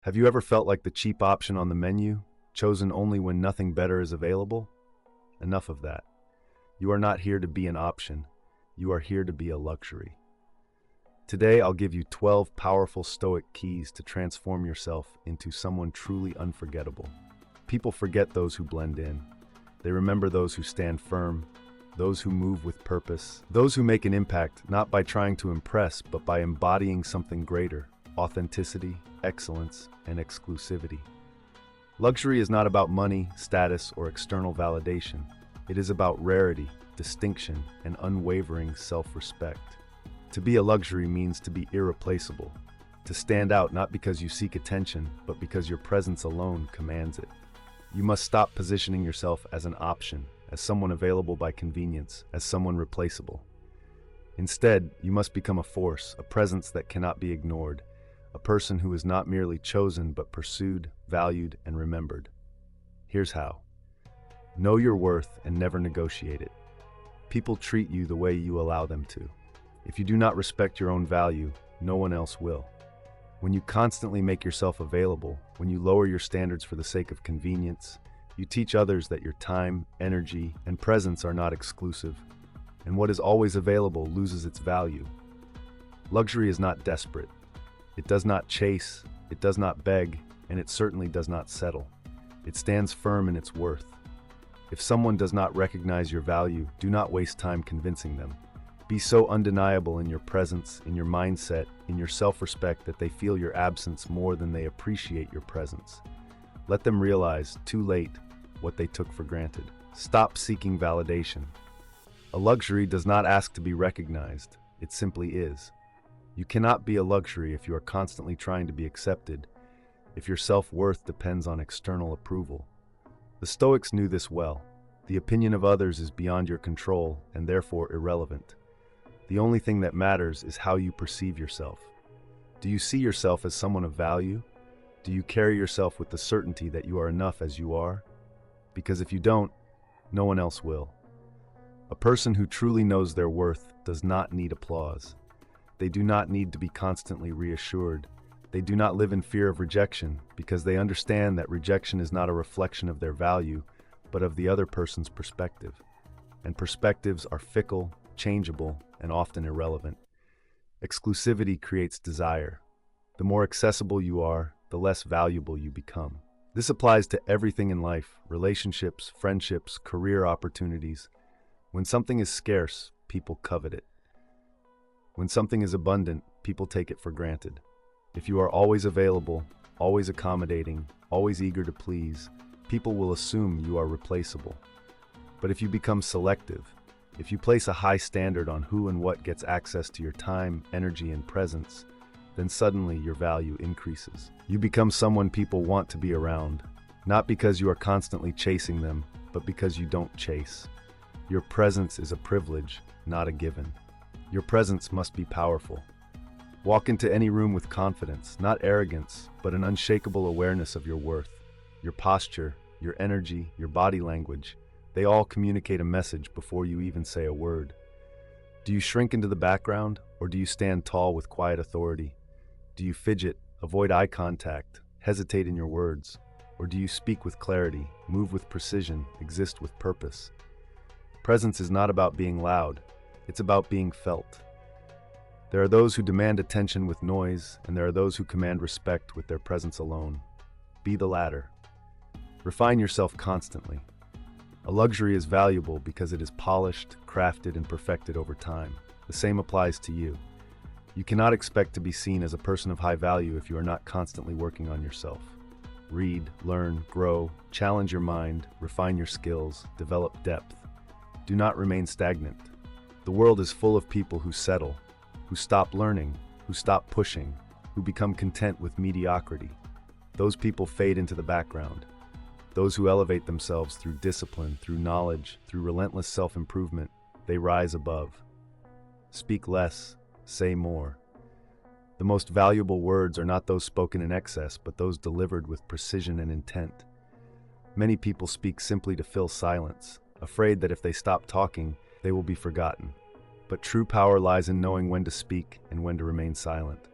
Have you ever felt like the cheap option on the menu, chosen only when nothing better is available? Enough of that. You are not here to be an option. You are here to be a luxury. Today, I'll give you 12 powerful Stoic keys to transform yourself into someone truly unforgettable. People forget those who blend in. They remember those who stand firm, those who move with purpose, those who make an impact not by trying to impress, but by embodying something greater: authenticity, excellence, and exclusivity. Luxury is not about money, status, or external validation. It is about rarity, distinction, and unwavering self-respect. To be a luxury means to be irreplaceable, to stand out not because you seek attention, but because your presence alone commands it. You must stop positioning yourself as an option, as someone available by convenience, as someone replaceable. Instead, you must become a force, a presence that cannot be ignored, a person who is not merely chosen but pursued, valued, and remembered. Here's how. Know your worth and never negotiate it. People treat you the way you allow them to. If you do not respect your own value, no one else will. When you constantly make yourself available, when you lower your standards for the sake of convenience, you teach others that your time, energy, and presence are not exclusive, and what is always available loses its value. Luxury is not desperate. It does not chase, it does not beg, and it certainly does not settle. It stands firm in its worth. If someone does not recognize your value, do not waste time convincing them. Be so undeniable in your presence, in your mindset, in your self-respect that they feel your absence more than they appreciate your presence. Let them realize, too late, what they took for granted. Stop seeking validation. A luxury does not ask to be recognized. It simply is. You cannot be a luxury if you are constantly trying to be accepted, if your self-worth depends on external approval. The Stoics knew this well. The opinion of others is beyond your control and therefore irrelevant. The only thing that matters is how you perceive yourself. Do you see yourself as someone of value? Do you carry yourself with the certainty that you are enough as you are? Because if you don't, no one else will. A person who truly knows their worth does not need applause. They do not need to be constantly reassured. They do not live in fear of rejection because they understand that rejection is not a reflection of their value, but of the other person's perspective. And perspectives are fickle, changeable, and often irrelevant. Exclusivity creates desire. The more accessible you are, the less valuable you become. This applies to everything in life: relationships, friendships, career opportunities. When something is scarce, people covet it. When something is abundant, people take it for granted. If you are always available, always accommodating, always eager to please, people will assume you are replaceable. But if you become selective, if you place a high standard on who and what gets access to your time, energy, and presence, then suddenly your value increases. You become someone people want to be around, not because you are constantly chasing them, but because you don't chase. Your presence is a privilege, not a given. Your presence must be powerful. Walk into any room with confidence, not arrogance, but an unshakable awareness of your worth. Your posture, your energy, your body language, they all communicate a message before you even say a word. Do you shrink into the background, or do you stand tall with quiet authority? Do you fidget, avoid eye contact, hesitate in your words? Or do you speak with clarity, move with precision, exist with purpose? Presence is not about being loud, it's about being felt. There are those who demand attention with noise, and there are those who command respect with their presence alone. Be the latter. Refine yourself constantly. A luxury is valuable because it is polished, crafted, and perfected over time. The same applies to you. You cannot expect to be seen as a person of high value if you are not constantly working on yourself. Read, learn, grow, challenge your mind, refine your skills, develop depth. Do not remain stagnant. The world is full of people who settle, who stop learning, who stop pushing, who become content with mediocrity. Those people fade into the background. Those who elevate themselves through discipline, through knowledge, through relentless self-improvement, they rise above. Speak less, say more. The most valuable words are not those spoken in excess, but those delivered with precision and intent. Many people speak simply to fill silence, afraid that if they stop talking, they will be forgotten. But true power lies in knowing when to speak and when to remain silent.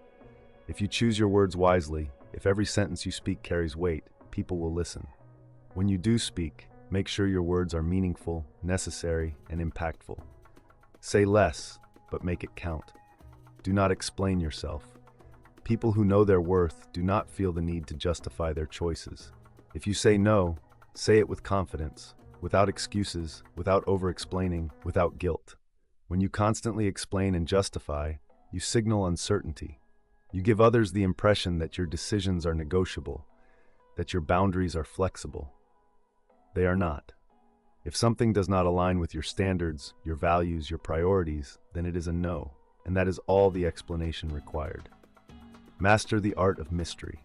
If you choose your words wisely, If every sentence you speak carries weight, people will listen. When you do speak, make sure your words are meaningful, necessary, and impactful. Say less, but make it count. Do not explain yourself. People who know their worth do not feel the need to justify their choices. If you say no, say it with confidence, without excuses, without over-explaining, without guilt. When you constantly explain and justify, you signal uncertainty. You give others the impression that your decisions are negotiable, that your boundaries are flexible. They are not. If something does not align with your standards, your values, your priorities, then it is a no, and that is all the explanation required. Master the art of mystery.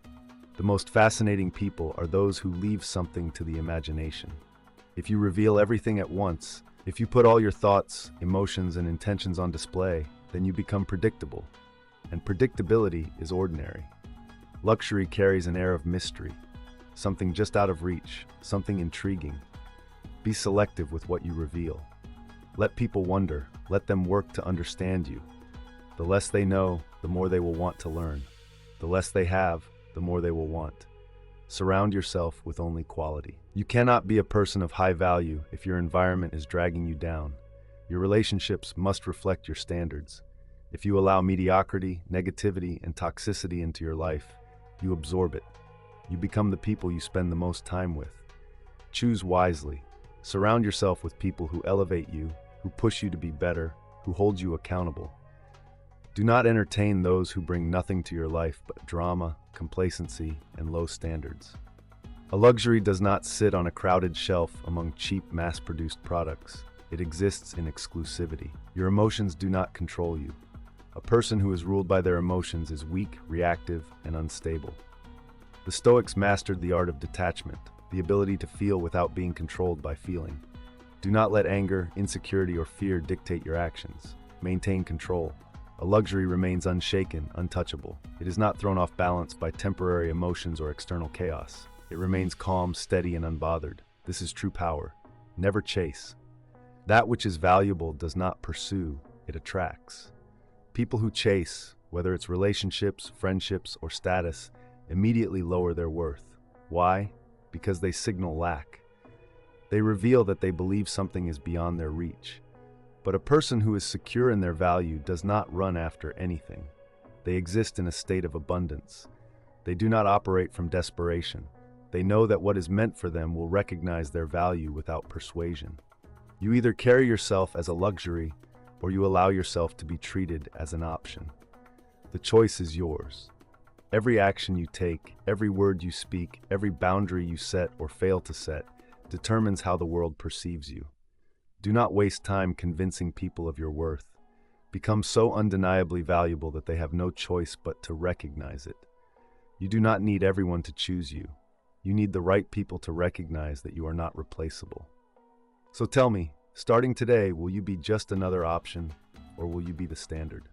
The most fascinating people are those who leave something to the imagination. If you reveal everything at once, if you put all your thoughts, emotions, and intentions on display, then you become predictable. And predictability is ordinary. Luxury carries an air of mystery, something just out of reach, something intriguing. Be selective with what you reveal. Let people wonder, let them work to understand you. The less they know, the more they will want to learn. The less they have, the more they will want. Surround yourself with only quality. You cannot be a person of high value if your environment is dragging you down. Your relationships must reflect your standards. If you allow mediocrity, negativity, and toxicity into your life, you absorb it. You become the people you spend the most time with. Choose wisely. Surround yourself with people who elevate you, who push you to be better, who hold you accountable. Do not entertain those who bring nothing to your life but drama, complacency, and low standards. A luxury does not sit on a crowded shelf among cheap, mass-produced products. It exists in exclusivity. Your emotions do not control you. A person who is ruled by their emotions is weak, reactive, and unstable. The Stoics mastered the art of detachment, the ability to feel without being controlled by feeling. Do not let anger, insecurity, or fear dictate your actions. Maintain control. A luxury remains unshaken, untouchable. It is not thrown off balance by temporary emotions or external chaos. It remains calm, steady, and unbothered. This is true power. Never chase. That which is valuable does not pursue, it attracts. People who chase, whether it's relationships, friendships, or status, immediately lower their worth. Why? Because they signal lack. They reveal that they believe something is beyond their reach. But a person who is secure in their value does not run after anything. They exist in a state of abundance. They do not operate from desperation. They know that what is meant for them will recognize their value without persuasion. You either carry yourself as a luxury, or you allow yourself to be treated as an option. The choice is yours. Every action you take, every word you speak, every boundary you set or fail to set, determines how the world perceives you. Do not waste time convincing people of your worth. Become so undeniably valuable that they have no choice but to recognize it. You do not need everyone to choose you. You need the right people to recognize that you are not replaceable. So tell me, starting today, will you be just another option, or will you be the standard?